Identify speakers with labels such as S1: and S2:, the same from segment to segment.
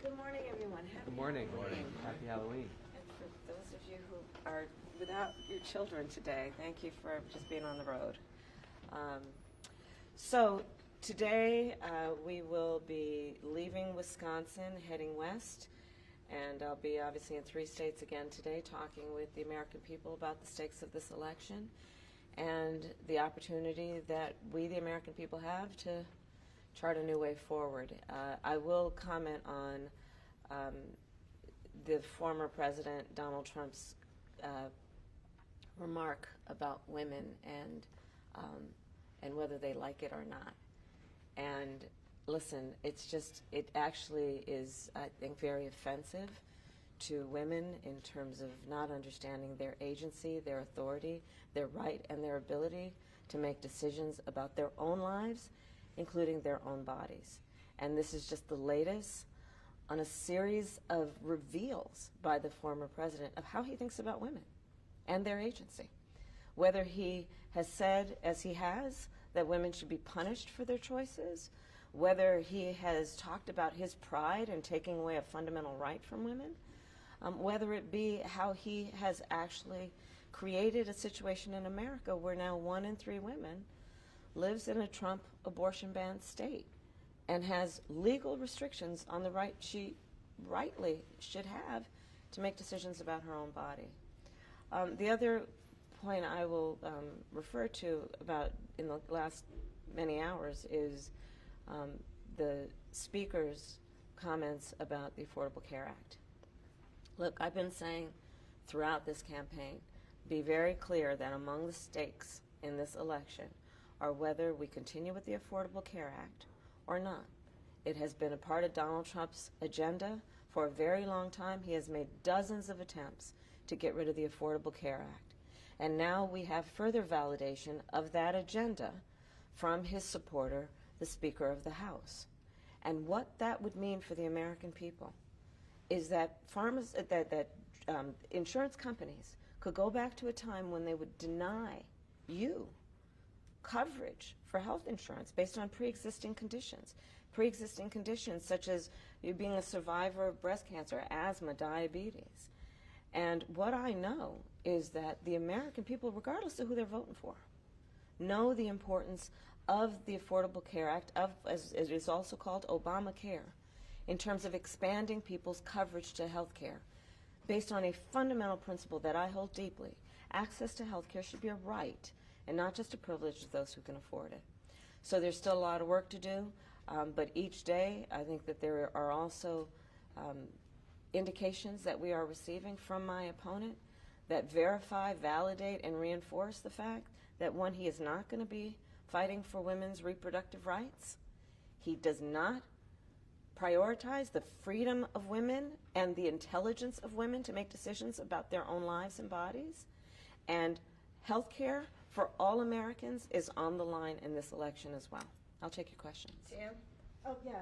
S1: Good morning, everyone.
S2: Good morning.
S1: Halloween.
S2: Happy Halloween.
S1: And for those of you who are without your children today, thank you for just being on the road. So today we will be leaving Wisconsin, heading west, and I'll be obviously in 3 states again today, talking with the American people about the stakes of this election and the opportunity that we, the American people, have to chart a new way forward. I will comment on the former President Donald Trump's remark about women and whether they like it or not. And listen, it actually is, I think, very offensive to women in terms of not understanding their agency, their authority, their right, and their ability to make decisions about their own lives, including their own bodies. And this is just the latest on a series of reveals by the former president of how he thinks about women and their agency. Whether he has said, as he has, that women should be punished for their choices, whether he has talked about his pride in taking away a fundamental right from women, whether it be how he has actually created a situation in America where now 1 in 3 women lives in a Trump abortion ban state and has legal restrictions on the right she rightly should have to make decisions about her own body. The other point I will refer to about in the last many hours is the Speaker's comments about the Affordable Care Act. Look, I've been saying throughout this campaign, be very clear that among the stakes in this election are whether we continue with the Affordable Care Act or not. It has been a part of Donald Trump's agenda for a very long time. He has made dozens of attempts to get rid of the Affordable Care Act. And now we have further validation of that agenda from his supporter, the Speaker of the House. And what that would mean for the American people is that insurance companies could go back to a time when they would deny you coverage for health insurance based on pre-existing conditions such as you being a survivor of breast cancer, asthma, diabetes. And what I know is that the American people, regardless of who they're voting for, know the importance of the Affordable Care Act, as it is also called Obamacare, in terms of expanding people's coverage to health care based on a fundamental principle that I hold deeply. Access to health care should be a right and not just a privilege to those who can afford it. So there's still a lot of work to do, but each day I think that there are also indications that we are receiving from my opponent that verify, validate, and reinforce the fact that, one, he is not going to be fighting for women's reproductive rights. He does not prioritize the freedom of women and the intelligence of women to make decisions about their own lives and bodies. And health care for all Americans is on the line in this election as well. I'll take your questions.
S3: Dan? Oh, yeah.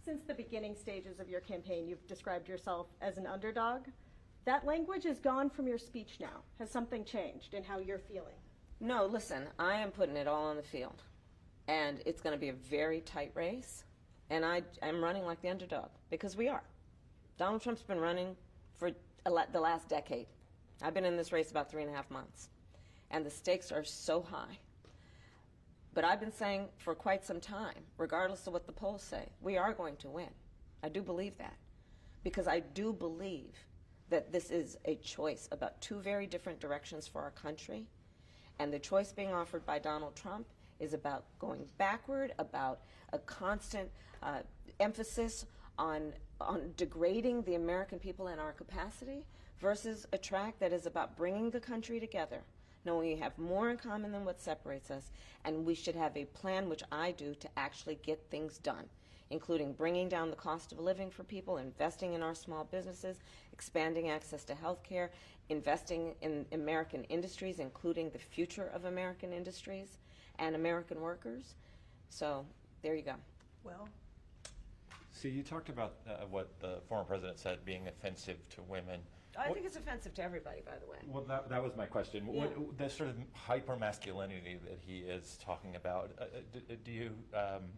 S3: Since the beginning stages of your campaign, you've described yourself as an underdog. That language is gone from your speech now. Has something changed in how you're feeling?
S1: No, listen, I am putting it all on the field. And it's going to be a very tight race. And I'm running like the underdog, because we are. Donald Trump's been running for the last decade. I've been in this race about 3.5 months. And the stakes are so high. But I've been saying for quite some time, regardless of what the polls say, we are going to win. I do believe that. Because I do believe that this is a choice about 2 very different directions for our country. And the choice being offered by Donald Trump is about going backward, about a constant emphasis on degrading the American people and our capacity, versus a track that is about bringing the country together, knowing we have more in common than what separates us, and we should have a plan, which I do, to actually get things done, including bringing down the cost of living for people, investing in our small businesses, expanding access to health care, investing in American industries, including the future of American industries and American workers. So there you go.
S3: Well,
S4: So you talked about what the former president said being offensive to women.
S1: I think it's offensive to everybody, by the way.
S2: Well, that was my question.
S1: Yeah.
S2: The sort of hyper-masculinity that he is talking about,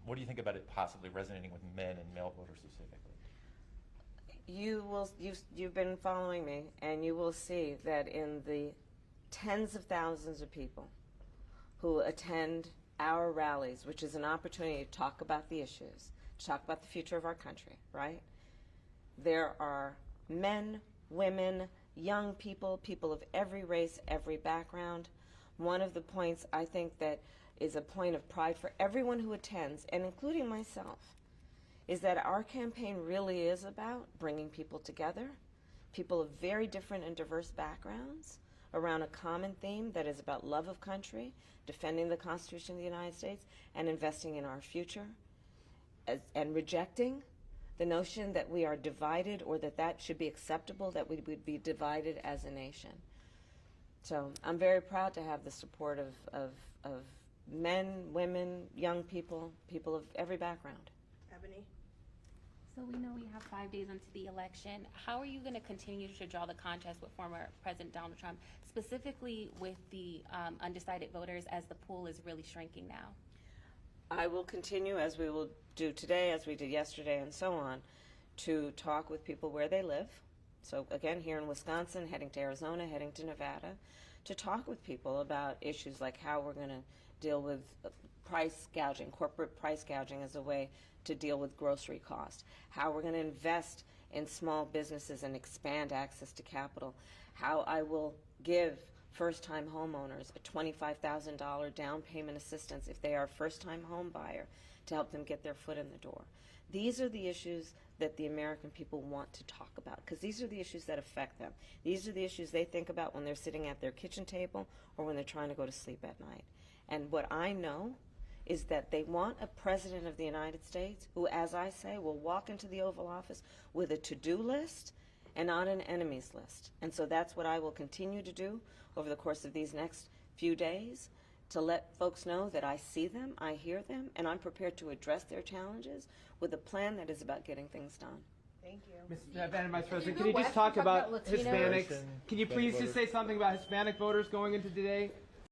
S2: what do you think about it possibly resonating with men and male voters specifically?
S1: You've been following me, and you will see that in the tens of thousands of people who attend our rallies, which is an opportunity to talk about the issues, to talk about the future of our country, right? There are men, women, young people, people of every race, every background. One of the points I think that is a point of pride for everyone who attends, and including myself, is that our campaign really is about bringing people together, people of very different and diverse backgrounds, around a common theme that is about love of country, defending the Constitution of the United States, and investing in our future, and rejecting the notion that we are divided or that should be acceptable, that we would be divided as a nation. So I'm very proud to have the support of men, women, young people, people of every background.
S3: Ebony?
S4: So we know we have 5 days into the election. How are you going to continue to draw the contest with former President Donald Trump, specifically with the undecided voters, as the pool is really shrinking now?
S1: I will continue, as we will do today, as we did yesterday, and so on, to talk with people where they live. So again, here in Wisconsin, heading to Arizona, heading to Nevada, to talk with people about issues like how we're going to deal with price gouging, corporate price gouging as a way to deal with grocery costs, how we're going to invest in small businesses and expand access to capital, how I will give first-time homeowners a $25,000 down payment assistance if they are a first-time home buyer to help them get their foot in the door. These are the issues that the American people want to talk about, because these are the issues that affect them. These are the issues they think about when they're sitting at their kitchen table or when they're trying to go to sleep at night. And what I know is that they want a president of the United States who, as I say, will walk into the Oval Office with a to-do list and not an enemies list. And so that's what I will continue to do over the course of these next few days, to let folks know that I see them, I hear them, and I'm prepared to address their challenges with a plan that is about getting things done.
S3: Thank you.
S5: Madam Vice President, can you just talk about Hispanics? Can you please just say something about Hispanic voters going into today?